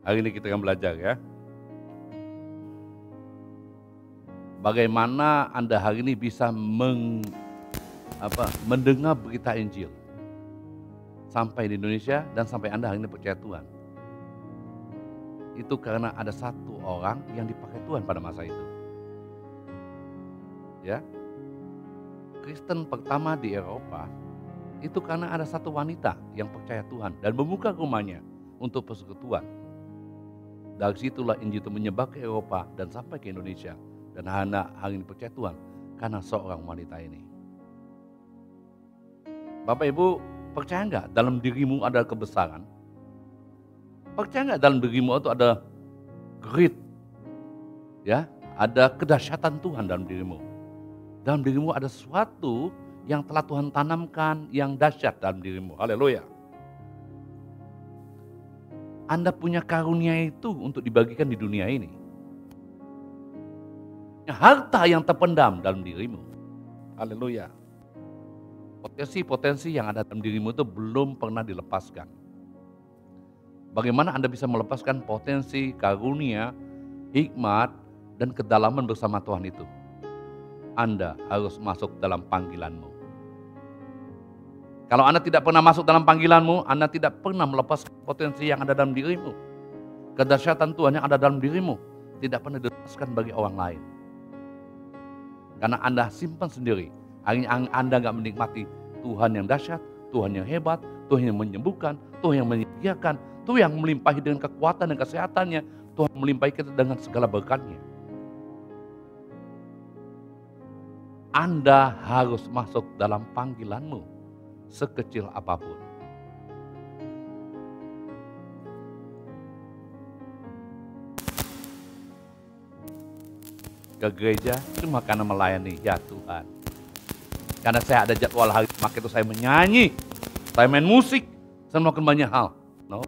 Hari ini kita akan belajar ya. Bagaimana Anda hari ini bisa mendengar berita Injil sampai di Indonesia dan sampai Anda hari ini percaya Tuhan. Itu karena ada satu orang yang dipakai Tuhan pada masa itu. Ya. Kristen pertama di Eropa itu karena ada satu wanita yang percaya Tuhan dan membuka rumahnya untuk persekutuan. Dari situlah Injil itu menyebar ke Eropa dan sampai ke Indonesia. Dan anak hari ini percaya Tuhan karena seorang wanita ini. Bapak Ibu, percaya nggak dalam dirimu ada kebesaran? Percaya nggak dalam dirimu itu ada great, ya, ada kedahsyatan Tuhan dalam dirimu. Dalam dirimu ada sesuatu yang telah Tuhan tanamkan yang dahsyat dalam dirimu. Haleluya. Anda punya karunia itu untuk dibagikan di dunia ini. Harta yang terpendam dalam dirimu. Haleluya. Potensi-potensi yang ada dalam dirimu itu belum pernah dilepaskan. Bagaimana Anda bisa melepaskan potensi, karunia, hikmat, dan kedalaman bersama Tuhan itu? Anda harus masuk dalam panggilanmu. Kalau Anda tidak pernah masuk dalam panggilanmu, Anda tidak pernah melepaskan potensi yang ada dalam dirimu. Kedahsyatan Tuhan yang ada dalam dirimu tidak pernah dilepaskan bagi orang lain. Karena Anda simpan sendiri. Akhirnya Anda gak menikmati Tuhan yang dahsyat, Tuhan yang hebat, Tuhan yang menyembuhkan, Tuhan yang menyediakan, Tuhan yang melimpahi dengan kekuatan dan kesehatannya, Tuhan melimpahi kita dengan segala berkatnya. Anda harus masuk dalam panggilanmu, sekecil apapun. Ke gereja cuma karena melayani, ya Tuhan. Karena saya ada jadwal hari, maka itu saya menyanyi, saya main musik, saya melakukan banyak hal. No.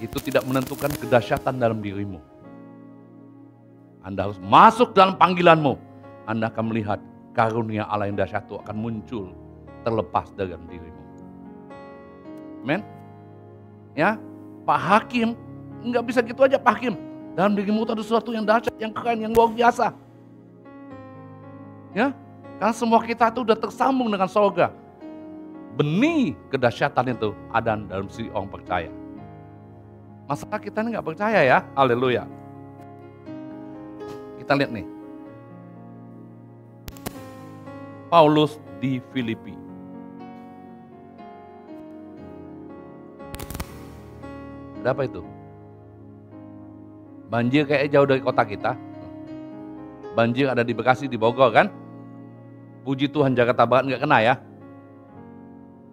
Itu tidak menentukan kedahsyatan dalam dirimu. Anda harus masuk dalam panggilanmu. Anda akan melihat karunia Allah yang dahsyat itu akan muncul terlepas dalam dirimu. Amen. Ya, Pak Hakim, nggak bisa gitu aja Pak Hakim. Dalam dirimu itu ada sesuatu yang dahsyat, yang keren, yang luar biasa. Ya, karena semua kita itu udah tersambung dengan surga. Benih kedahsyatan itu ada dalam si orang percaya. Masalah kita ini nggak percaya ya, haleluya. Kita lihat nih, Paulus di Filipi. Ada apa itu? Banjir kayak jauh dari kota kita. Banjir ada di Bekasi, di Bogor kan? Puji Tuhan Jakarta Barat nggak kena ya.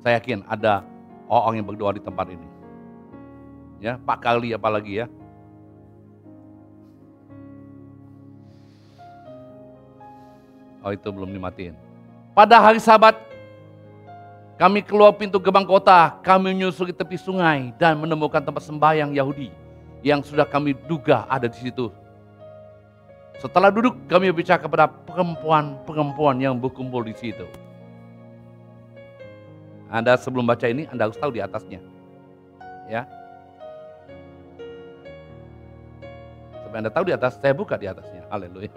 Saya yakin ada orang yang berdoa di tempat ini. Ya, Pak Kali apalagi ya. Oh itu belum dimatiin. Pada hari Sabat, kami keluar pintu gerbang kota, kami menyusuri tepi sungai dan menemukan tempat sembahyang Yahudi yang sudah kami duga ada di situ. Setelah duduk, kami berbicara kepada perempuan-perempuan yang berkumpul di situ. Anda sebelum baca ini, Anda harus tahu di atasnya. Ya. Supaya Anda tahu di atas, saya buka di atasnya. Haleluya.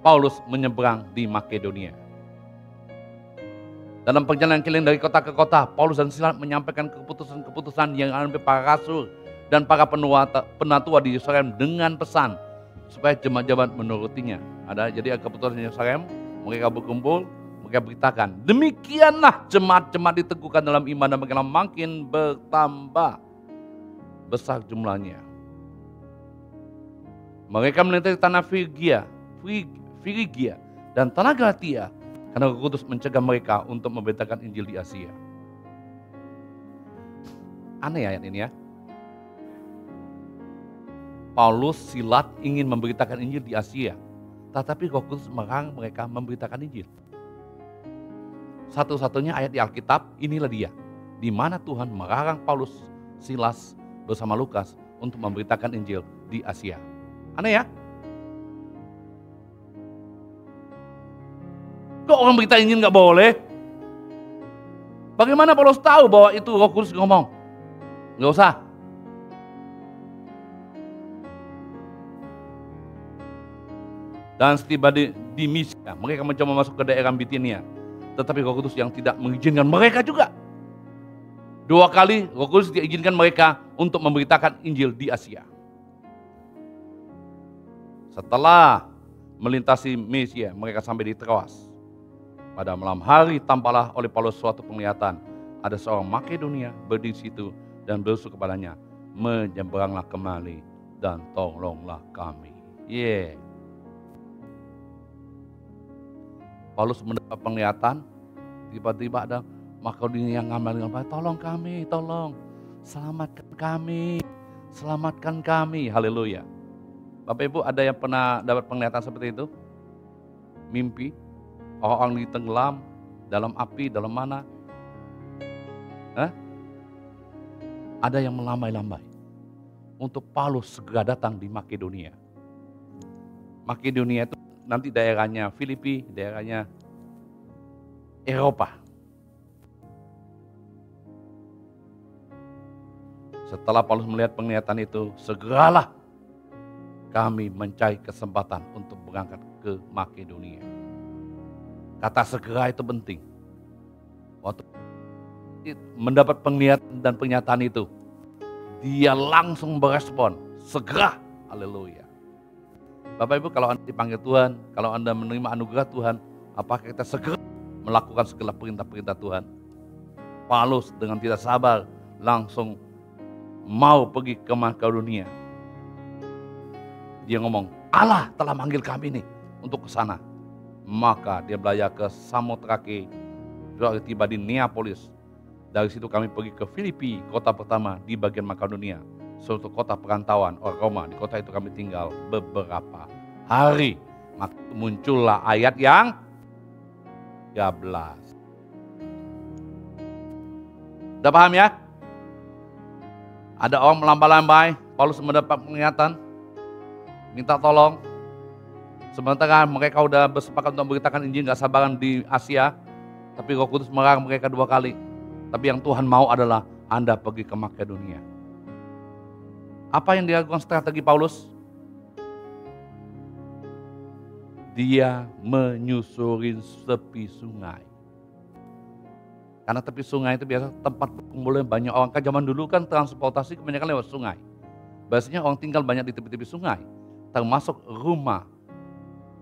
Paulus menyeberang di Makedonia. Dalam perjalanan keliling dari kota ke kota, Paulus dan Silas menyampaikan keputusan-keputusan yang diambil para rasul dan para penatua di Yerusalem dengan pesan supaya jemaat-jemaat menurutinya. Jadi keputusan Yerusalem, mereka berkumpul, mereka beritakan, demikianlah jemaat-jemaat diteguhkan dalam iman dan makin bertambah besar jumlahnya. Mereka melintasi tanah Frigia dan tanah Galatia karena Roh Kudus mencegah mereka untuk memberitakan Injil di Asia. Aneh ayat ini ya. Paulus, Silas ingin memberitakan Injil di Asia, tetapi Roh Kudus melarang mereka memberitakan Injil. Satu-satunya ayat di Alkitab, inilah dia, di mana Tuhan melarang Paulus, Silas bersama Lukas untuk memberitakan Injil di Asia. Aneh ya? Kok orang berita Injil nggak boleh? Bagaimana Paulus tahu bahwa itu Roh Kudus ngomong? Nggak usah. Dan setiba di Misia, mereka mencoba masuk ke daerah Bitinia. Tetapi Roh Kudus yang tidak mengizinkan mereka juga. 2 kali Roh Kudus diizinkan mereka untuk memberitakan Injil di Asia. Setelah melintasi Misia, mereka sampai di Troas. Pada malam hari tampaklah oleh Paulus suatu penglihatan. Ada seorang Makedonia berdiri di situ dan berseru kepadanya, menyeberanglah kembali dan tolonglah kami. Paulus mendapat penglihatan, tiba-tiba ada Makedonia yang ngambil, tolong kami, tolong, selamatkan kami, haleluya. Bapak Ibu, ada yang pernah dapat penglihatan seperti itu? Mimpi, orang ditenggelam, dalam api, dalam mana? Ada yang melambai-lambai untuk Paulus segera datang di Makedonia. Makedonia itu nanti daerahnya Filipi, daerahnya Eropa. Setelah Paulus melihat penglihatan itu, segeralah kami mencari kesempatan untuk berangkat ke Makedonia. Kata segera itu penting. Waktu mendapat penglihatan dan pernyataan itu, dia langsung berespon, segera, haleluya. Bapak Ibu, kalau Anda dipanggil Tuhan, kalau Anda menerima anugerah Tuhan, apakah kita segera melakukan segala perintah-perintah Tuhan? Paulus dengan tidak sabar langsung mau pergi ke Makedonia. Dia ngomong, Allah telah manggil kami nih untuk ke sana. Maka dia belayar ke Samotrake, lalu tiba di Neapolis. Dari situ kami pergi ke Filipi, kota pertama di bagian Makedonia, suatu kota perantauan orang Roma. Di kota itu kami tinggal beberapa hari. Maka muncullah ayat yang 13. Udah paham ya? Ada orang melambai-lambai, Paulus mendapat penglihatan, minta tolong. Sementara mereka udah bersepakat untuk memberitakan Injil, gak sabaran di Asia, tapi Roh Kudus melarang mereka 2 kali. Tapi yang Tuhan mau adalah Anda pergi ke Makedonia. Apa yang dilakukan strategi Paulus? Dia menyusuri tepi sungai. Karena tepi sungai itu biasa tempat berkumpulnya banyak orang. Kan zaman dulu kan transportasi kebanyakan lewat sungai. Biasanya orang tinggal banyak di tepi-tepi sungai. Termasuk rumah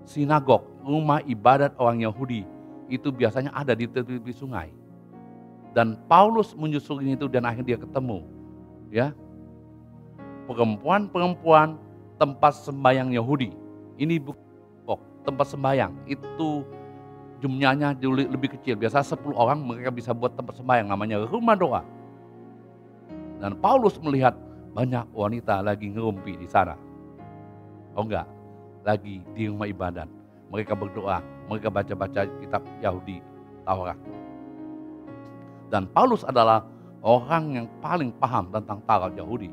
sinagog, rumah ibadat orang Yahudi. Itu biasanya ada di tepi-tepi sungai. Dan Paulus menyusuri itu dan akhirnya dia ketemu. Ya, perempuan-perempuan tempat sembahyang Yahudi. Ini bukan tempat sembahyang. Itu jumlahnya lebih kecil, biasa 10 orang mereka bisa buat tempat sembahyang namanya rumah doa. Dan Paulus melihat banyak wanita lagi ngerumpi di sana. Oh enggak, lagi di rumah ibadat. Mereka berdoa, mereka baca-baca kitab Yahudi, Taurat. Dan Paulus adalah orang yang paling paham tentang Taurat Yahudi.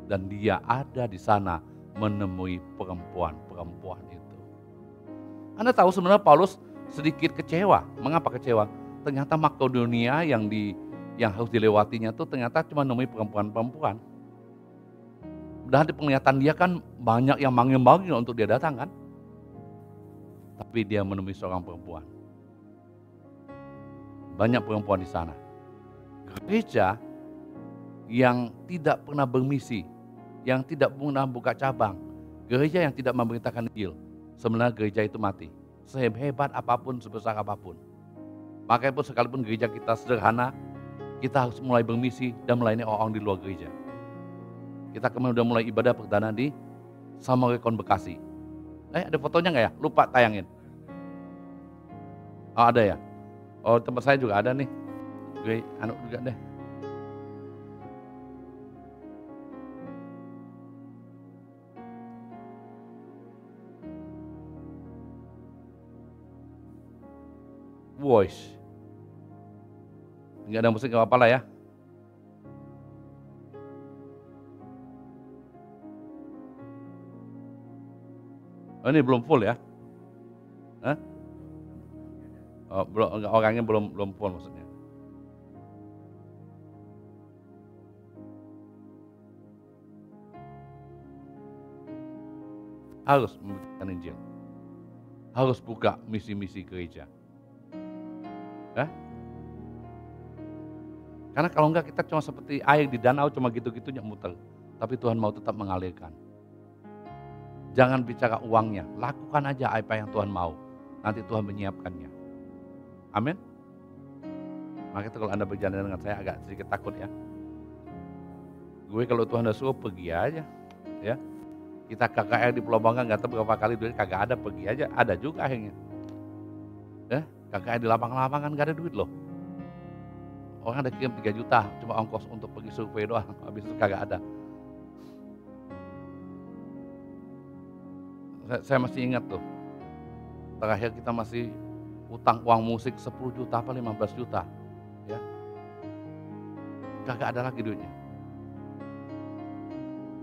Dan dia ada di sana menemui perempuan-perempuan itu. Anda tahu sebenarnya Paulus sedikit kecewa. Mengapa kecewa? Ternyata Makedonia yang harus dilewatinya tuh ternyata cuma nemui perempuan-perempuan. Padahal di penglihatan dia kan banyak yang manggil-manggil untuk dia datang kan. Tapi dia menemui seorang perempuan. Banyak perempuan di sana. Gereja yang tidak pernah bermisi, yang tidak pernah buka cabang, gereja yang tidak memberitakan Injil, sebenarnya gereja itu mati. Sehebat apapun, sebesar apapun. Makanya pun sekalipun gereja kita sederhana, kita harus mulai bermisi dan melayani orang di luar gereja. Kita kemarin udah mulai ibadah perdana di Samarekon Bekasi. Ada fotonya nggak ya? Lupa tayangin. Oh ada ya? Oh tempat saya juga ada nih. Gue juga deh. Voice. Nggak ada musik nggak apa-apa lah ya. Oh ini belum full ya? Hah? Oh, belum, orangnya belum full maksudnya. Harus memberitakan Injil. Harus buka misi-misi gereja. Ya? Karena kalau enggak kita cuma seperti air di danau cuma gitu-gitunya muter. Tapi Tuhan mau tetap mengalirkan. Jangan bicara uangnya, lakukan aja apa yang Tuhan mau. Nanti Tuhan menyiapkannya. Amin. Makanya kalau Anda berjalan dengan saya agak sedikit takut ya. Gue kalau Tuhan udah suruh pergi aja. Ya. Kita KKR di Pulau Bangka nggak tahu berapa kali duit kagak ada, pergi aja. Ada juga akhirnya. Ya, KKR di lapangan-lapangan nggak ada duit loh. Orang ada kirim 3 juta, cuma ongkos untuk pergi survei doang, habis itu kagak ada. Saya masih ingat tuh, terakhir kita masih utang uang musik 10 juta apa 15 juta. Ya. Kagak ada lagi duitnya.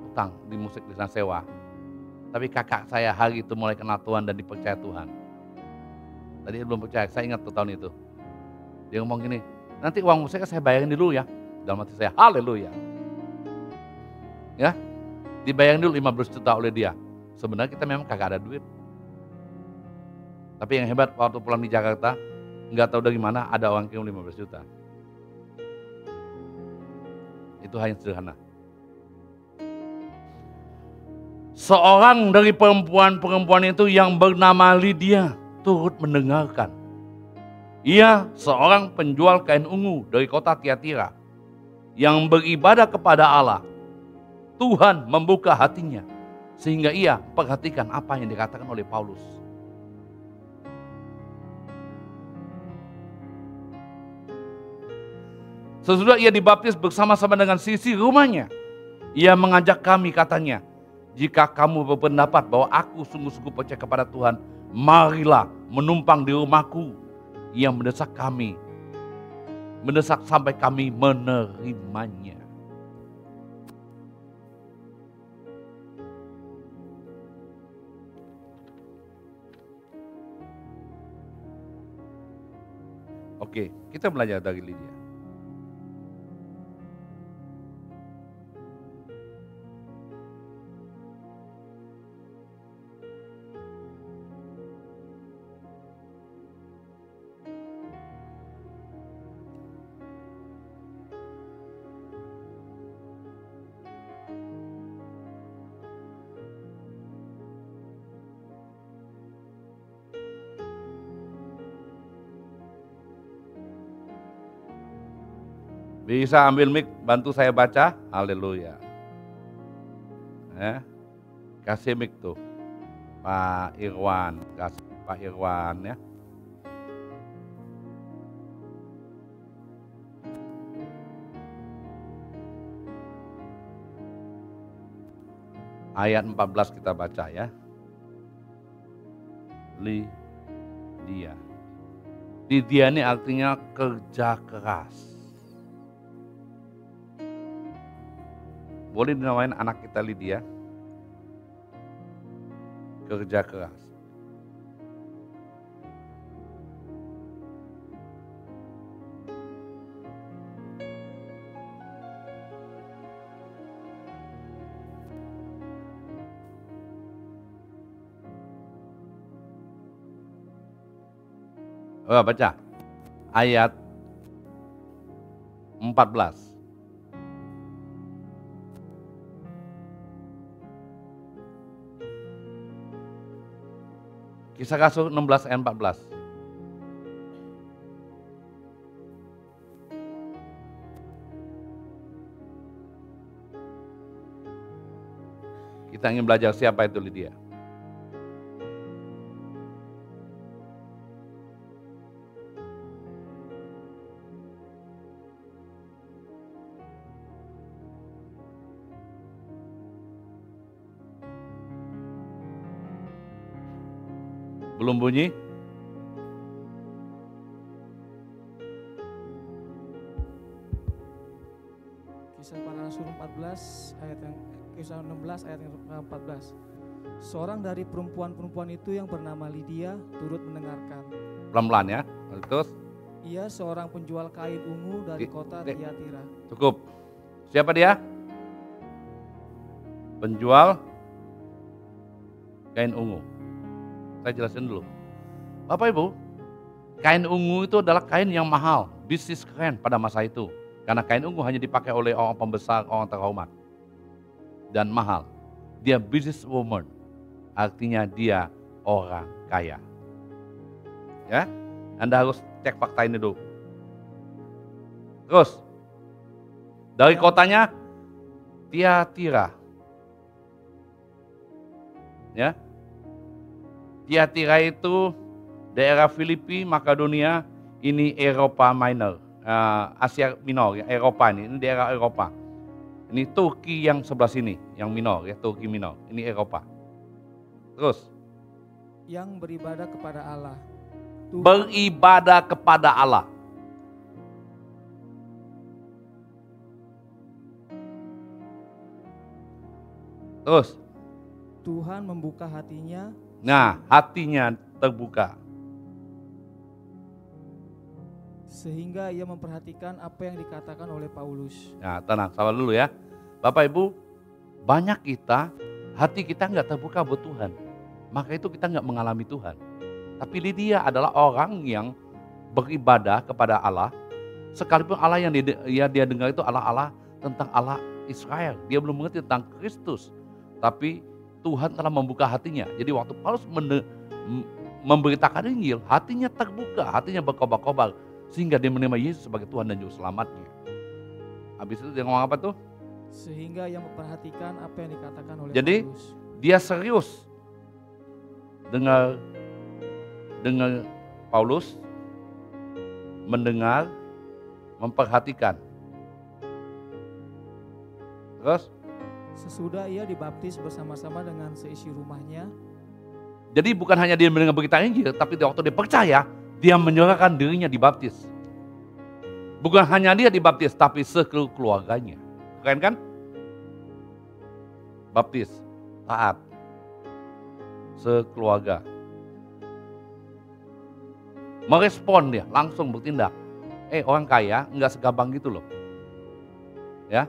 Utang di musik di sana sewa. Tapi kakak saya hari itu mulai kenal Tuhan dan dipercaya Tuhan. Tadi belum percaya, saya ingat tuh tahun itu. Dia ngomong gini, nanti uang musiknya saya bayarin dulu ya. Dalam hati saya, haleluya. Ya, dibayarin dulu 15 juta oleh dia. Sebenarnya kita memang kagak ada duit. Tapi yang hebat waktu pulang di Jakarta, nggak tahu dari mana ada orang kirim 15 juta. Itu hanya sederhana. Seorang dari perempuan-perempuan itu yang bernama Lydia turut mendengarkan. Ia seorang penjual kain ungu dari kota Tiatira yang beribadah kepada Allah. Tuhan membuka hatinya sehingga ia perhatikan apa yang dikatakan oleh Paulus. Sesudah ia dibaptis bersama-sama dengan sisi rumahnya, ia mengajak kami, katanya, jika kamu berpendapat bahwa aku sungguh-sungguh percaya kepada Tuhan, marilah menumpang di rumahku. Ia mendesak kami, mendesak sampai kami menerimanya. Oke, kita belajar dari Lydia. Bisa ambil mic, bantu saya baca, haleluya. Kasih mic tuh, Pak Irwan, kasih Pak Irwan ya. Ayat 14 kita baca ya. Lydia. Lydia ini artinya kerja keras. Boleh dinamain anak kita Lydia. Kerja keras. Oh, baca. Ayat 14. Kisah Rasul 16 ayat 14. Kita ingin belajar siapa itu Lydia. Belum bunyi? Kisah Para Rasul 14 ayat yang Kisah 16 ayat yang 14. Seorang dari perempuan-perempuan itu yang bernama Lydia turut mendengarkan. Pelan-pelan ya. Terus? Ia seorang penjual kain ungu dari kota Tiatira. Cukup. Siapa dia? Penjual Kain ungu. Saya jelasin dulu. Bapak Ibu, kain ungu itu adalah kain yang mahal, bisnis keren pada masa itu. Karena kain ungu hanya dipakai oleh orang pembesar, orang terhormat. Dan mahal. Dia business woman, artinya dia orang kaya. Ya, Anda harus cek fakta ini dulu. Terus, dari kotanya Tiatira. Ya, Tiatira itu daerah Filipi, Makedonia, ini Eropa Minor, Asia Minor, ya, Eropa ini daerah Eropa. Ini Turki yang sebelah sini, yang minor ya, Turki minor. Ini Eropa. Terus, yang beribadah kepada Allah. Beribadah kepada Allah. Terus, Tuhan membuka hatinya. Nah, hatinya terbuka. Sehingga ia memperhatikan apa yang dikatakan oleh Paulus. Nah, tenang, sabar dulu ya. Bapak Ibu, banyak kita, hati kita nggak terbuka buat Tuhan. Maka itu kita nggak mengalami Tuhan. Tapi Lydia adalah orang yang beribadah kepada Allah. Sekalipun Allah yang dia dengar itu Allah tentang Allah Israel. Dia belum mengerti tentang Kristus. Tapi Tuhan telah membuka hatinya. Jadi waktu Paulus memberitakan Injil, hatinya terbuka, hatinya berkobar-kobar. Sehingga dia menerima Yesus sebagai Tuhan dan Juru Selamatnya. Habis itu dia ngomong apa tuh? Sehingga ia memperhatikan apa yang dikatakan oleh Jadi, Paulus. Dia serius dengar Paulus, mendengar, memperhatikan. Terus? Sesudah ia dibaptis bersama-sama dengan seisi rumahnya. Jadi bukan hanya dia mendengar berita Injil, tapi waktu dia percaya, dia menyerahkan dirinya dibaptis. Bukan hanya dia dibaptis, tapi seluruh keluarganya. Keren kan? Baptis, taat, sekeluarga. Merespon dia, langsung bertindak. Orang kaya nggak segampang gitu loh. Ya,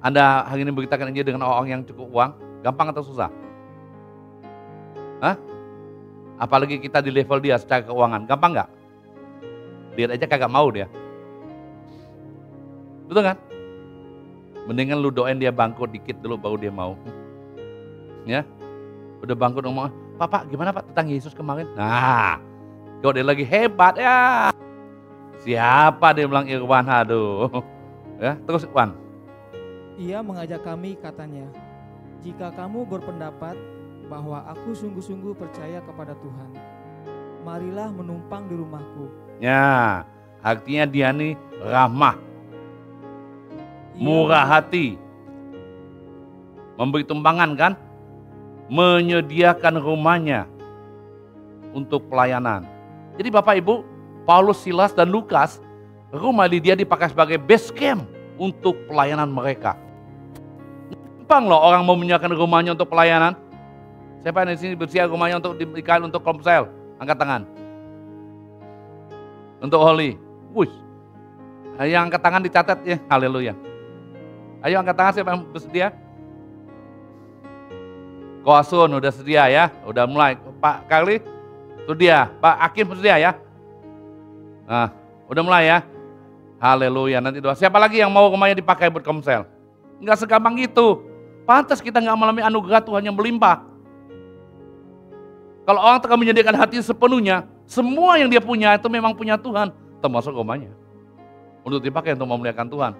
Anda hari ini beritakan Injil dengan orang yang cukup uang, gampang atau susah? Hah? Apalagi kita di level dia secara keuangan, gampang nggak? Lihat aja kagak mau dia. Betul kan? Mendingan lu doain dia bangkrut dikit dulu baru dia mau. Ya, udah bangkrut ngomong, Pak gimana Pak tentang Yesus kemarin? Nah, kalau dia lagi hebat ya. Siapa dia bilang Irwan, aduh. Ya, terus Irwan. Ia mengajak kami katanya, jika kamu berpendapat bahwa aku sungguh-sungguh percaya kepada Tuhan, marilah menumpang di rumahku. Ya, artinya dia nih ramah, murah hati, memberi tumpangan kan, menyediakan rumahnya untuk pelayanan. Jadi Bapak Ibu, Paulus, Silas dan Lukas, rumah Lydia dipakai sebagai base camp untuk pelayanan mereka. Gampang loh orang mau menyiapkan rumahnya untuk pelayanan. Siapa yang di sini bersiap rumahnya untuk diberikan untuk komsel? Angkat tangan. Untuk Holy. Wush. Yang angkat tangan dicatat ya. Haleluya. Ayo angkat tangan siapa yang bersedia? Koasun udah sedia ya. Udah mulai. Pak Karli sedia. Pak Hakim sedia ya. Nah, udah mulai ya. Haleluya. Nanti doa. Siapa lagi yang mau rumahnya dipakai buat komsel? Enggak segampang gitu. Pantas kita nggak mengalami anugerah Tuhan yang berlimpah. Kalau orang telah menyediakan hati sepenuhnya, semua yang dia punya itu memang punya Tuhan, termasuk rumahnya. Untuk dipakai untuk memuliakan Tuhan.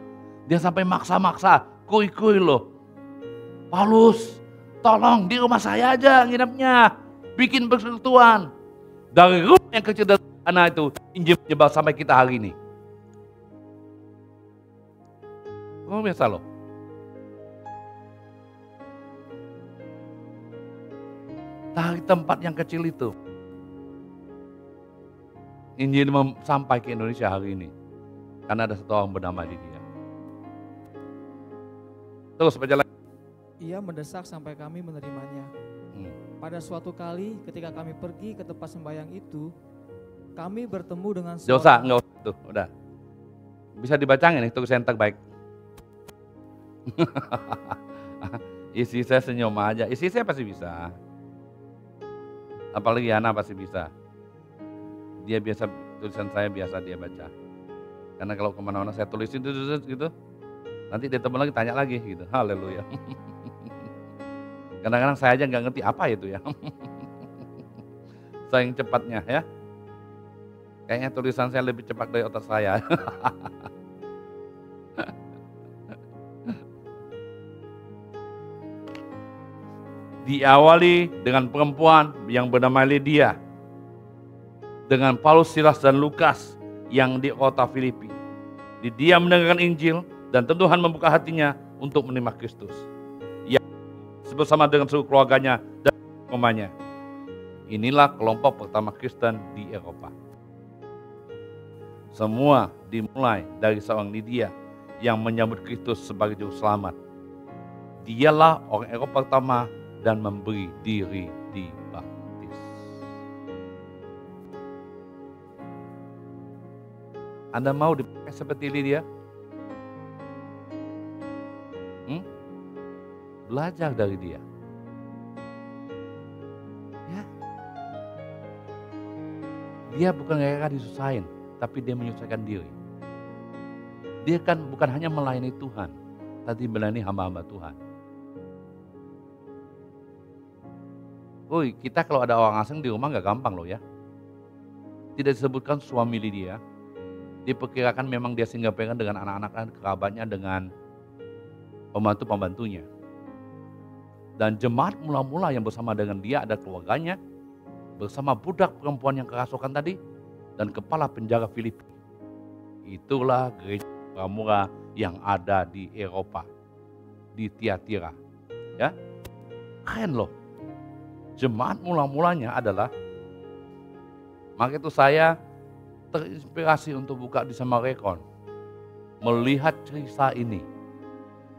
Dia sampai maksa-maksa, kuy-kuy loh. Paulus, tolong di rumah saya aja nginepnya, bikin persekutuan. Dari rumah yang kecil dan sederhana itu, Injil menyebar sampai kita hari ini. Kamu biasa loh. Dari tempat yang kecil itu, Injil sampai ke Indonesia hari ini. Karena ada satu orang bernama Lydia. Terus baca lagi. Ia mendesak sampai kami menerimanya. Pada suatu kali ketika kami pergi ke tempat sembahyang itu, kami bertemu dengan seorang... Nggak usah tuh, udah. Bisa dibaca nggak nih tulisan terbaik? Istri saya senyum aja, istri saya pasti bisa. Apalagi Yana pasti bisa. Dia biasa, tulisan saya biasa dia baca. Karena kalau kemana-mana saya tulisin gitu, nanti dia teman lagi tanya lagi gitu. Haleluya. Kadang-kadang saya aja nggak ngerti apa itu ya. Saking cepatnya ya. Kayaknya tulisan saya lebih cepat dari otak saya. Diawali dengan perempuan yang bernama Lydia, dengan Paulus, Silas, dan Lukas yang di kota Filipi. Dia mendengarkan Injil dan Tuhan membuka hatinya untuk menerima Kristus. Ia bersama dengan seluruh keluarganya dan rumahnya. Inilah kelompok pertama Kristen di Eropa. Semua dimulai dari seorang Lydia yang menyambut Kristus sebagai juru selamat. Dialah orang Eropa pertama dan memberi diri dibaptis. Anda mau dipakai seperti Lydia? Belajar dari dia. Ya. Dia bukan kayak disusahin, tapi dia menyusahkan diri. Dia kan bukan hanya melayani Tuhan, tapi melayani hamba-hamba Tuhan. Kita kalau ada orang asing di rumah gak gampang loh ya. Tidak disebutkan suami Lydia. Diperkirakan memang dia singgah pengen dengan anak-anak dan kerabatnya, dengan pembantu-pembantunya. Dan jemaat mula-mula yang bersama dengan dia ada keluarganya, bersama budak perempuan yang kerasukan tadi, dan kepala penjaga Filipi. Itulah gereja Pramura yang ada di Eropa, di Tiatira. Ya, keren loh. Jemaat mula-mulanya adalah, maka itu saya terinspirasi untuk buka di Samarekon, melihat cerita ini,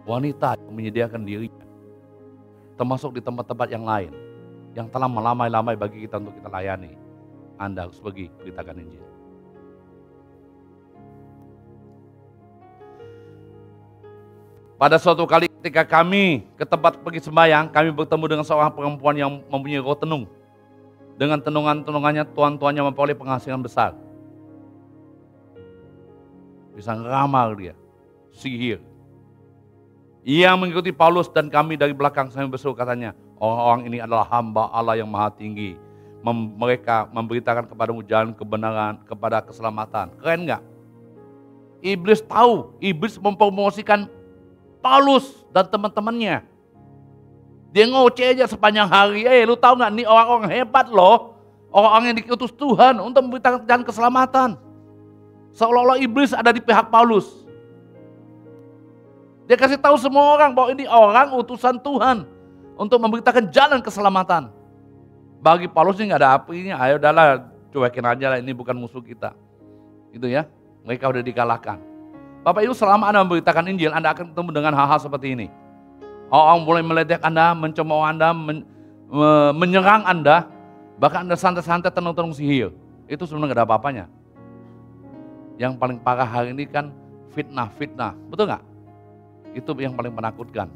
wanita yang menyediakan dirinya, termasuk di tempat-tempat yang lain, yang telah melamai-lamai bagi kita untuk kita layani. Anda harus pergi beritakan Injil. Pada suatu kali ketika kami ke tempat pergi sembahyang, kami bertemu dengan seorang perempuan yang mempunyai roh tenung. Dengan tenungan-tenungannya, tuan-tuannya memperoleh penghasilan besar. Bisa ngeramal dia, sihir. Ia mengikuti Paulus dan kami dari belakang sambil berseru, katanya, orang-orang ini adalah hamba Allah yang maha tinggi. Mereka memberitakan kepadamu jalan kebenaran, kepada keselamatan. Keren gak? Iblis tahu, iblis mempromosikan Paulus dan teman-temannya. Dia ngoceh aja sepanjang hari. Lu tahu gak, nih orang-orang hebat loh. Orang-orang yang diutus Tuhan untuk memberitakan jalan keselamatan. Seolah-olah iblis ada di pihak Paulus. Dia kasih tahu semua orang bahwa ini orang utusan Tuhan untuk memberitakan jalan keselamatan. Bagi Paulus ini gak ada apinya. Ayo udahlah, cuekin aja lah, ini bukan musuh kita. Gitu ya, mereka udah dikalahkan. Bapak Ibu, selama Anda memberitakan Injil, Anda akan ketemu dengan hal-hal seperti ini. Orang mulai meledek Anda, mencemooh Anda, menyerang Anda, bahkan Anda santai-santai tenung-tenung sihir. Itu sebenarnya gak ada apa-apanya. Yang paling parah hari ini kan fitnah, betul gak? Itu yang paling menakutkan.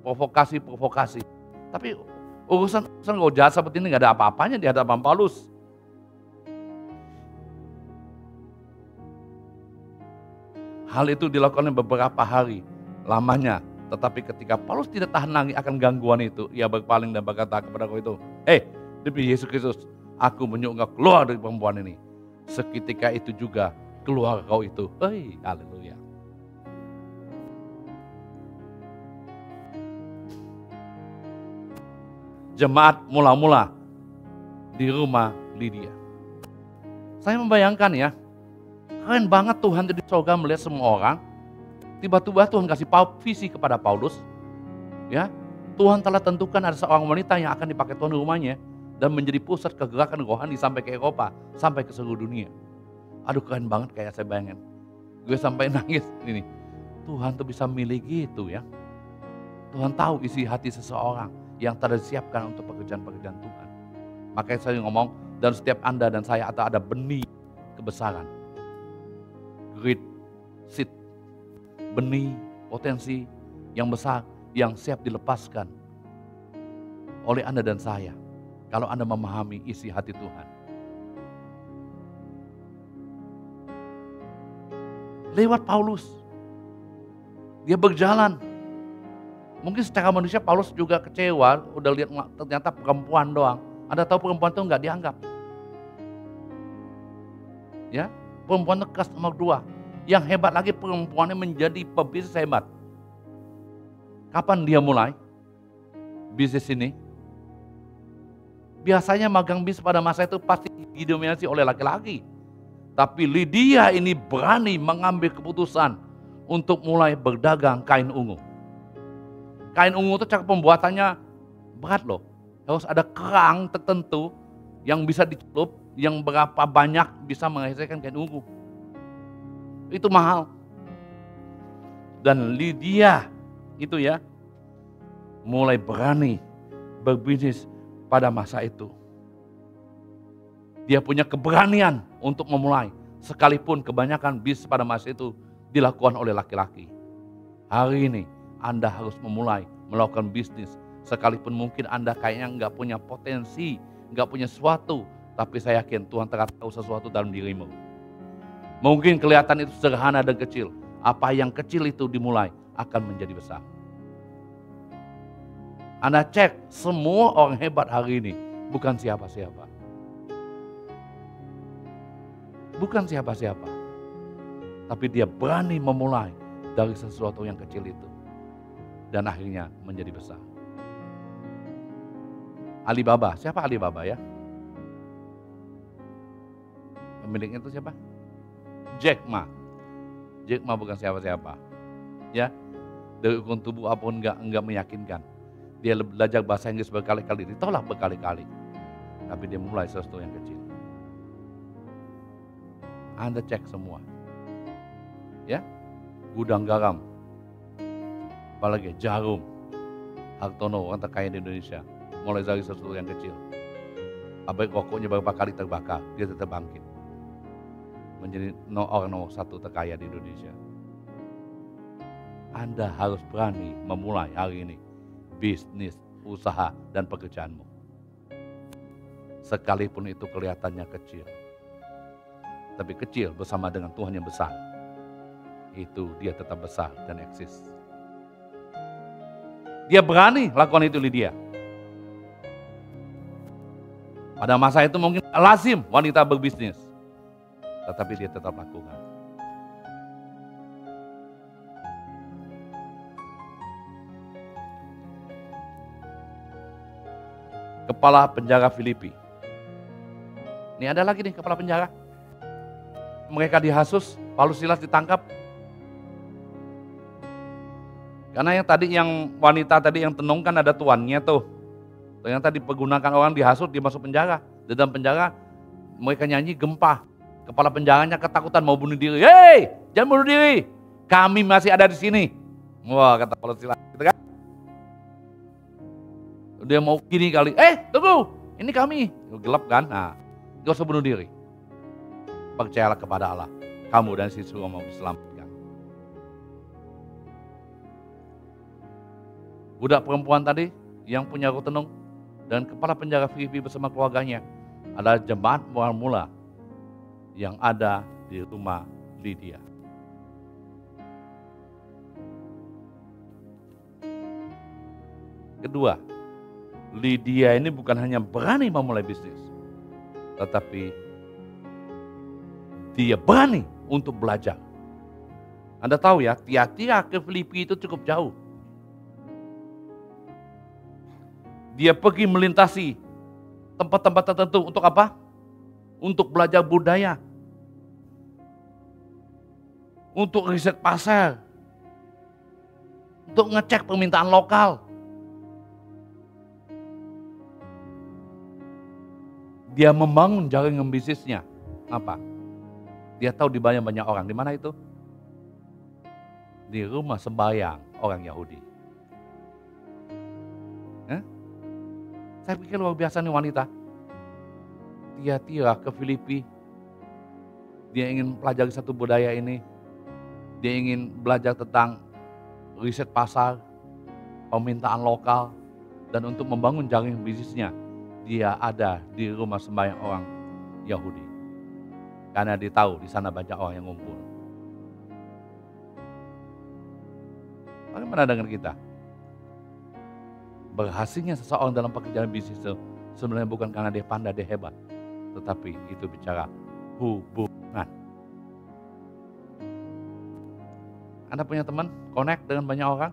Provokasi. Tapi urusan jahat seperti ini gak ada apa-apanya di hadapan Paulus. Hal itu dilakukan beberapa hari lamanya. Tetapi ketika Paulus tidak tahan lagi akan gangguan itu, ia berpaling dan berkata kepada kau itu, demi Yesus Kristus, aku menyuruh engkau keluar dari perempuan ini. Seketika itu juga keluar kau itu. Haleluya. Jemaat mula-mula di rumah Lydia. Saya membayangkan ya, keren banget Tuhan di surga melihat semua orang. Tiba-tiba Tuhan kasih visi kepada Paulus. Ya, Tuhan telah tentukan ada seorang wanita yang akan dipakai Tuhan di rumahnya dan menjadi pusat kegerakan rohani sampai ke Eropa, sampai ke seluruh dunia. Aduh, keren banget kayak saya bayangin. Gue sampai nangis ini. Tuhan tuh bisa milih gitu ya. Tuhan tahu isi hati seseorang yang telah disiapkan untuk pekerjaan-pekerjaan Tuhan. Makanya saya ngomong, dan setiap Anda dan saya ada benih kebesaran. Great seed, benih potensi yang besar yang siap dilepaskan oleh Anda dan saya kalau Anda memahami isi hati Tuhan. Lewat Paulus, dia berjalan. Mungkin secara manusia Paulus juga kecewa, udah lihat ternyata perempuan doang. Anda tahu perempuan itu nggak dianggap. Ya, perempuan itu kelas nomor 2. Yang hebat lagi perempuannya menjadi pebisnis hebat. Kapan dia mulai bisnis ini? Biasanya magang bisnis pada masa itu pasti didominasi oleh laki-laki. Tapi Lydia ini berani mengambil keputusan untuk mulai berdagang kain ungu. Kain ungu itu cara pembuatannya berat loh. Harus ada kerang tertentu yang bisa dicelup, yang berapa banyak bisa menghasilkan kain ungu. Itu mahal. Dan Lydia itu ya mulai berani berbisnis pada masa itu. Dia punya keberanian untuk memulai, sekalipun kebanyakan bisnis pada masa itu dilakukan oleh laki-laki. Hari ini Anda harus memulai melakukan bisnis, sekalipun mungkin Anda kayaknya nggak punya potensi, nggak punya sesuatu, tapi saya yakin Tuhan telah tahu sesuatu dalam dirimu. Mungkin kelihatan itu sederhana dan kecil. Apa yang kecil itu dimulai akan menjadi besar. Anda cek, semua orang hebat hari ini bukan siapa-siapa. Bukan siapa-siapa. Tapi dia berani memulai dari sesuatu yang kecil itu. Dan akhirnya menjadi besar. Alibaba, siapa Alibaba ya? Pemiliknya itu siapa? Jack Ma. Jack Ma bukan siapa-siapa. Ya, dari ukuran tubuh apapun enggak meyakinkan. Dia belajar bahasa Inggris berkali-kali, ditolak berkali-kali. Tapi dia mulai sesuatu yang kecil. Anda cek semua. Ya, gudang garam. Apalagi jarum. Hartono, orang terkaya di Indonesia. Mulai dari sesuatu yang kecil. Pabrik rokoknya beberapa kali terbakar, dia tetap bangkit. Menjadi orang nomor 1 terkaya di Indonesia. Anda harus berani memulai hari ini bisnis, usaha, dan pekerjaanmu. Sekalipun itu kelihatannya kecil. Tapi kecil bersama dengan Tuhan yang besar. Itu dia tetap besar dan eksis. Dia berani lakukan itu Lydia. Pada masa itu mungkin lazim wanita berbisnis. Tetapi dia tetap lakukan. Kepala penjara Filipi. Ini ada lagi nih kepala penjara. Mereka dihasut, Paulus Silas ditangkap. Karena yang wanita tadi yang tenung kan ada tuannya tuh. Ternyata dipergunakan orang dihasut, dia masuk penjara. Di dalam penjara mereka nyanyi gempa. Kepala penjaranya ketakutan mau bunuh diri. Hei, jangan bunuh diri. Kami masih ada di sini. Wah, kata Paulus Silas gitu kan. Dia mau gini kali. Tunggu. Ini kami. Gelap kan? Nah, gak usah bunuh diri. Percayalah kepada Allah. Kamu dan si suami mau diselamatkan. Budak perempuan tadi yang punya roh tenung dan kepala penjara Filipi bersama keluarganya adalah jemaat mula yang ada di rumah Lydia. Kedua, Lydia ini bukan hanya berani memulai bisnis, tetapi dia berani untuk belajar. Anda tahu ya, Tiatira ke Filipi itu cukup jauh. Dia pergi melintasi tempat-tempat tertentu untuk apa? Untuk belajar budaya. Untuk riset pasar. Untuk ngecek permintaan lokal. Dia membangun jaringan bisnisnya. Apa? Dia tahu di banyak orang. Di mana itu? Di rumah sembahyang orang Yahudi. Saya pikir luar biasa nih wanita. Tiatira ke Filipi. Dia ingin pelajari satu budaya ini. Dia ingin belajar tentang riset pasar. permintaan lokal, dan untuk membangun jaringan bisnisnya, dia ada di rumah sembahyang orang Yahudi. Karena dia tahu di sana banyak orang yang ngumpul. Bagaimana dengan kita? Berhasilnya seseorang dalam pekerjaan bisnis itu sebenarnya bukan karena dia pandai, dia hebat. Tetapi itu bicara hubungan. Anda punya teman, connect dengan banyak orang?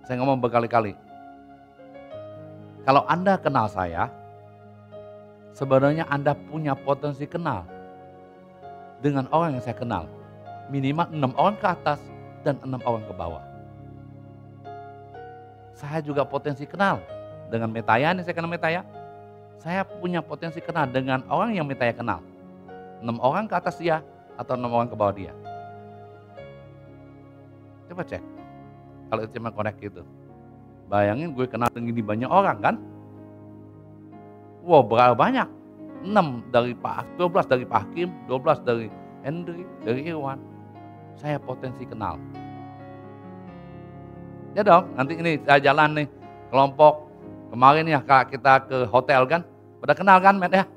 Saya ngomong berkali-kali. Kalau Anda kenal saya, sebenarnya Anda punya potensi kenal dengan orang yang saya kenal. Minimal 6 orang ke atas dan 6 orang ke bawah. Saya juga potensi kenal dengan Metaya, nih saya kenal Metaya. Saya punya potensi kenal dengan orang yang Metaya kenal. 6 orang ke atas dia atau 6 orang ke bawah dia. Coba cek. Kalau itu cuma connect gitu. Bayangin gue kenal dengan gini banyak orang kan. Wow, berapa banyak? 6 dari Pak, 12 dari Pak Hakim, 12 dari Hendri, dari Irwan. Saya potensi kenal. Ya dong, nanti ini saya jalan nih, kelompok kemarin ya kita ke hotel kan, pada kenal kan Met ya?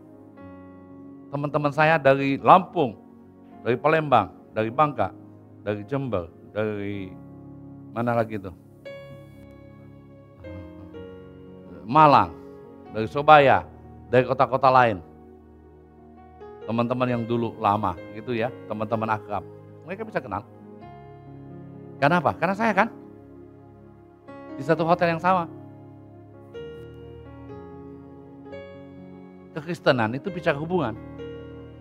Teman-teman saya dari Lampung, dari Palembang, dari Bangka, dari Jember, dari mana lagi tuh? Malang, dari Surabaya, dari kota-kota lain. Teman-teman yang dulu lama gitu ya, teman-teman akrab. Mereka bisa kenal. Kenapa? Karena saya kan di satu hotel yang sama. Kekristenan itu bicara hubungan.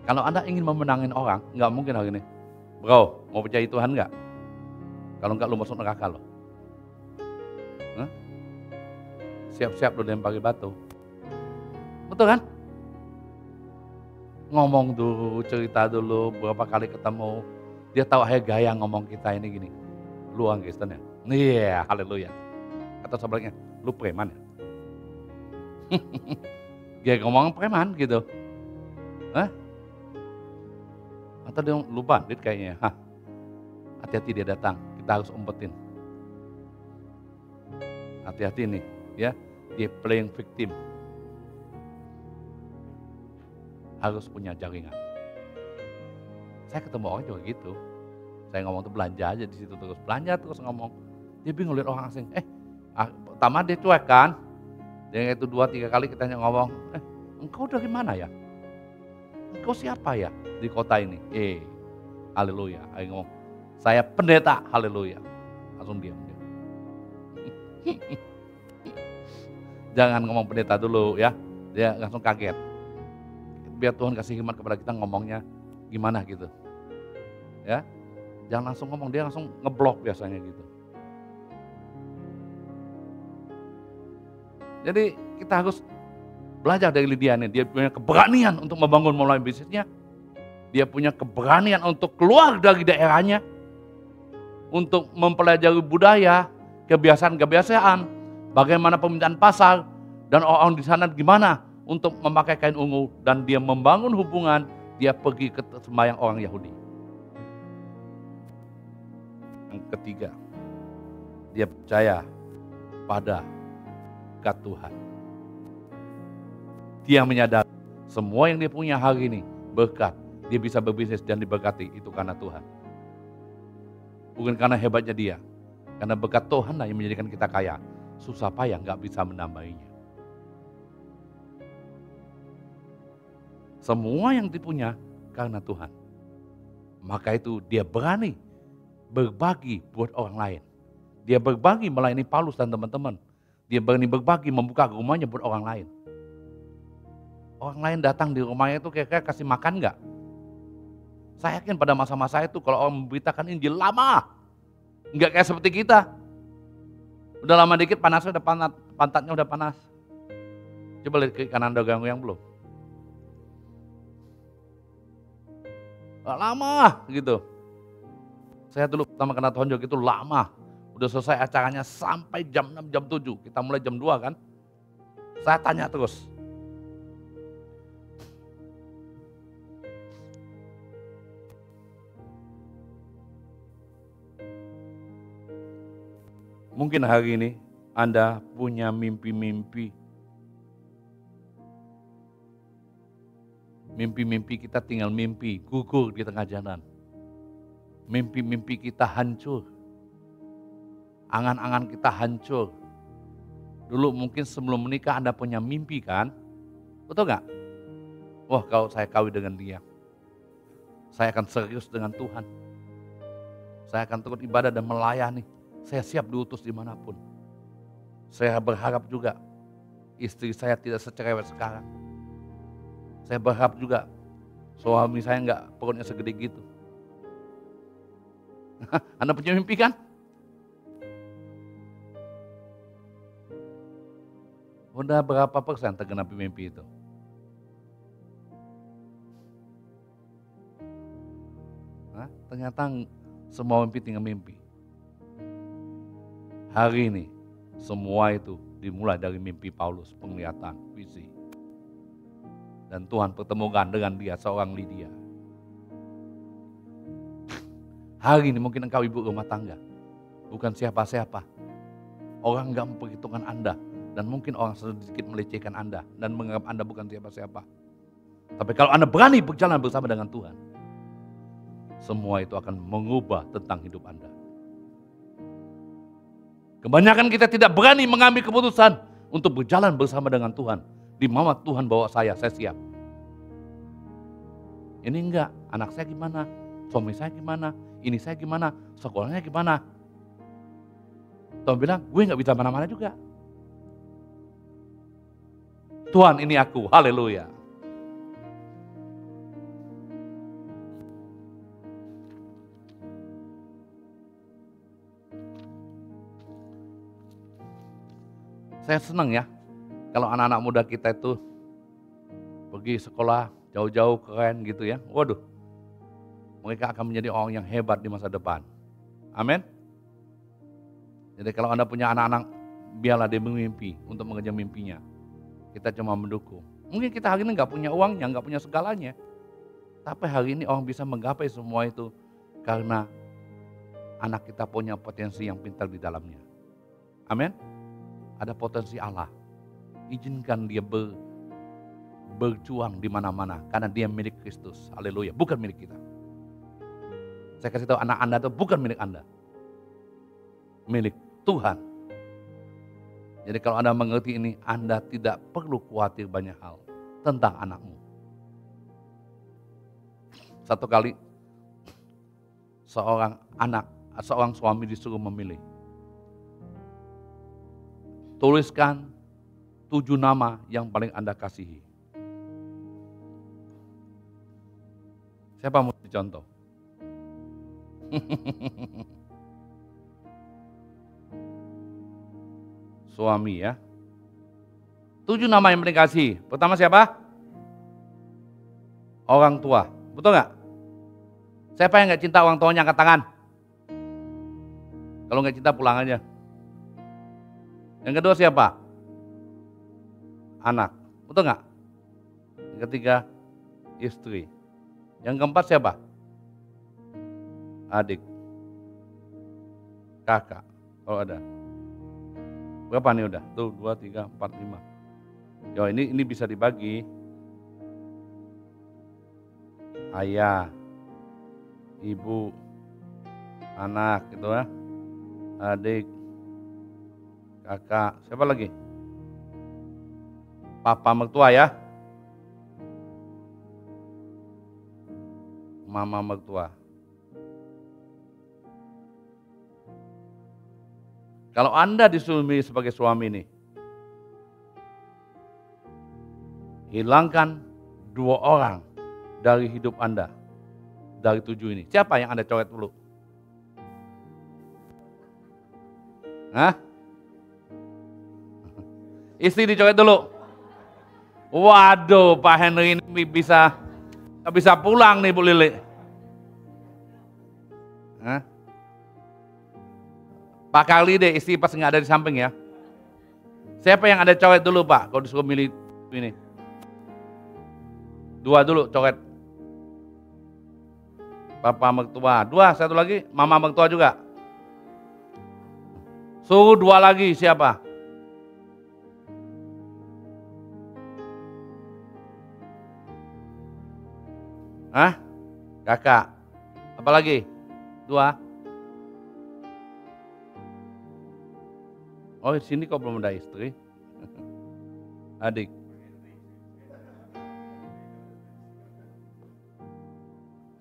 Kalau Anda ingin memenangin orang, nggak mungkin hari ini. Bro, mau percaya Tuhan nggak? Kalau nggak lu masuk neraka loh. Siap-siap lu dilempari batu. Betul kan? Ngomong dulu, cerita dulu, berapa kali ketemu. Dia tahu gaya ngomong kita ini gini. Lu orang Kristen ya? Iya, haleluya. Atau sebaliknya, lu preman ya? Dia ngomong preman gitu. Atau dia lupa, dia kayaknya. Hati-hati dia datang, kita harus umpetin. Hati-hati nih, ya. Dia playing victim. Harus punya jaringan. Saya ketemu orang juga gitu. Saya ngomong tuh belanja aja di situ terus. Belanja terus ngomong. Dia bingung lihat orang asing. Pertama dia cuek kan. Dia itu 2-3 kali kita ngomong. Engkau dari mana ya? Engkau siapa ya di kota ini? Haleluya. Ayo ngomong. Saya pendeta. Haleluya. Langsung diam. Jangan ngomong pendeta dulu ya. Dia langsung kaget. Biar Tuhan kasih hikmat kepada kita ngomongnya gimana gitu. Ya. Jangan langsung ngomong, dia langsung ngeblok biasanya gitu. Jadi kita harus belajar dari Lydia nih. Dia punya keberanian untuk membangun mulai bisnisnya. Dia punya keberanian untuk keluar dari daerahnya. Untuk mempelajari budaya, kebiasaan-kebiasaan, bagaimana permintaan pasar, dan orang di sana gimana untuk memakai kain ungu. Dan dia membangun hubungan, dia pergi ke sembahyang orang Yahudi. Yang ketiga, dia percaya pada berkat Tuhan. Dia menyadari semua yang dia punya hari ini berkat. Dia bisa berbisnis dan diberkati itu karena Tuhan. Bukan karena hebatnya dia. Karena berkat Tuhan lah yang menjadikan kita kaya. Susah payah nggak bisa menambahinya. Semua yang dipunya karena Tuhan. Maka itu dia berani berbagi buat orang lain. Dia berbagi melayani Paulus dan teman-teman. Dia berani berbagi membuka rumahnya buat orang lain. Orang lain datang di rumahnya itu kira-kira kasih makan nggak? Saya yakin pada masa-masa itu kalau orang memberitakan Injil lama. Nggak kayak seperti kita. Udah lama dikit panasnya udah pantatnya udah panas. Coba lihat kiri kanan ada ganggu yang belum. Lama gitu. Saya dulu pertama kena tonjok itu lama. Udah selesai acaranya sampai jam 6, jam 7. Kita mulai jam 2 kan. Saya tanya terus. Mungkin hari ini Anda punya mimpi-mimpi. Mimpi-mimpi kita tinggal mimpi, gugur di tengah jalan. Mimpi-mimpi kita hancur. Angan-angan kita hancur. Dulu mungkin sebelum menikah Anda punya mimpi kan? Betul gak? Wah, kalau saya kawin dengan dia, saya akan serius dengan Tuhan. Saya akan terus ibadah dan melayani. Saya siap diutus dimanapun. Saya berharap juga istri saya tidak secerewet sekarang. Saya berharap juga suami saya enggak perutnya segede gitu. Anda punya mimpi kan? Udah berapa persen tergenapi mimpi itu? Ternyata semua mimpi tinggal mimpi. Hari ini semua itu dimulai dari mimpi Paulus, penglihatan, visi. Dan Tuhan pertemukan dengan dia seorang Lydia. Hari ini mungkin engkau ibu rumah tangga, bukan siapa-siapa. Orang enggak memperhitungkan Anda, dan mungkin orang sedikit melecehkan Anda dan menganggap Anda bukan siapa-siapa. Tapi kalau Anda berani berjalan bersama dengan Tuhan, semua itu akan mengubah tentang hidup Anda. Kebanyakan kita tidak berani mengambil keputusan untuk berjalan bersama dengan Tuhan. Di mana Tuhan bawa saya siap. Ini enggak, anak saya gimana, suami saya gimana, ini saya gimana, sekolahnya gimana. Tuhan bilang, gue enggak bisa mana-mana juga. Tuhan ini aku, haleluya. Saya senang ya, kalau anak-anak muda kita itu pergi sekolah jauh-jauh keren gitu ya. Waduh, mereka akan menjadi orang yang hebat di masa depan. Amin. Jadi kalau Anda punya anak-anak, biarlah dia bermimpi untuk mengejar mimpinya. Kita cuma mendukung. Mungkin kita hari ini nggak punya uangnya, nggak punya segalanya. Tapi hari ini orang bisa menggapai semua itu karena anak kita punya potensi yang pintar di dalamnya. Amin. Ada potensi Allah. Izinkan dia berjuang di mana-mana karena dia milik Kristus. Haleluya, bukan milik kita. Saya kasih tahu anak Anda itu bukan milik Anda. Milik Tuhan. Jadi kalau Anda mengerti ini, Anda tidak perlu khawatir banyak hal tentang anakmu. Satu kali seorang suami disuruh memilih. Tuliskan 7 nama yang paling Anda kasihi. Siapa mau dicontoh? Suami ya. 7 nama yang paling kasih. Pertama siapa? Orang tua. Betul nggak? Siapa yang nggak cinta orang tuanya angkat tangan? Kalau nggak cinta pulang aja. Yang kedua siapa? Anak. Betul nggak? Yang ketiga istri. Yang keempat siapa? Adik. Kakak. Kalau ada. Berapa nih udah? Tuh 2, 3, 4, 5. Yo ini bisa dibagi. Ayah, ibu, anak gitu ya. Adik, kakak, siapa lagi? Papa mertua ya. Mama mertua. Kalau Anda disuruh milih sebagai suami nih, hilangkan 2 orang dari hidup Anda. Dari 7 ini. Siapa yang Anda coret dulu? Hah? Istri dicoret dulu. Waduh, Pak Henry ini bisa pulang nih Bu Lili. Hah? Pak Karli deh, istri pas nggak ada di samping ya. Siapa yang Anda coret dulu Pak, kalau disuruh milih ini? 2 dulu coret. Papa mertua. 2, satu lagi, mama mertua juga. Suruh 2 lagi, siapa? Hah? Kakak. Apa lagi? 2. Oh, di sini kok belum ada istri? Adik.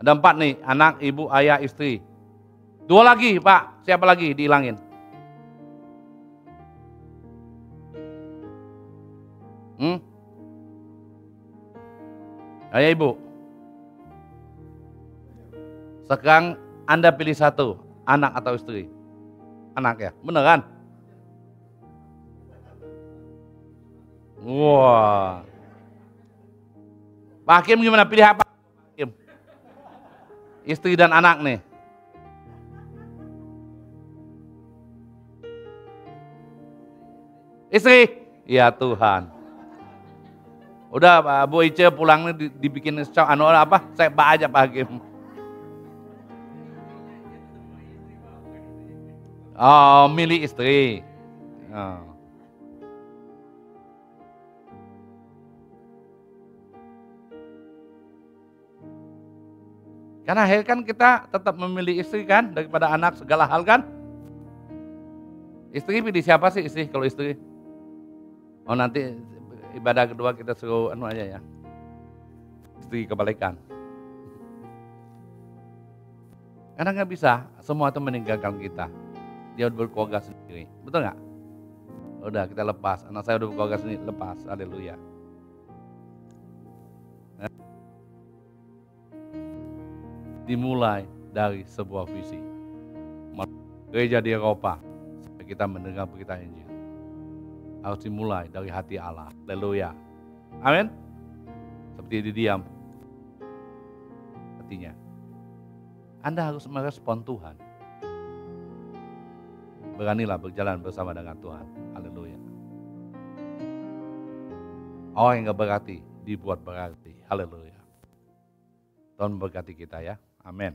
Ada 4 nih, anak, ibu, ayah, istri. 2 lagi, Pak. Siapa lagi dihilangin? Ayah, ibu. Sekarang Anda pilih 1, anak atau istri? Anak ya, beneran? Wah. Pak Hakim gimana, pilih apa? Hakim? Istri dan anak nih. Istri? Ya Tuhan. Udah Bu Ice pulang nih dibikin apa? Saya aja Pak Hakim. Oh, milih istri. Oh. Karena akhirnya kan kita tetap memilih istri kan daripada anak segala hal kan. Istri pilih siapa sih istri kalau istri? Oh nanti ibadah kedua kita suruh aja ya. Istri kebalikan. Karena nggak bisa, semua itu meninggalkan kita. Dia udah berkeluarga sendiri, betul nggak? Udah kita lepas, anak saya udah berkeluarga sendiri, lepas, haleluya. Dimulai dari sebuah visi. Gereja di Eropa, sampai kita mendengar berita Injil. Harus dimulai dari hati Allah, haleluya. Amin. Seperti diam hatinya. Anda harus merespon Tuhan. Beranilah berjalan bersama dengan Tuhan. Haleluya. Orang yang gak berarti dibuat berarti. Haleluya. Tuhan memberkati kita ya. Amin.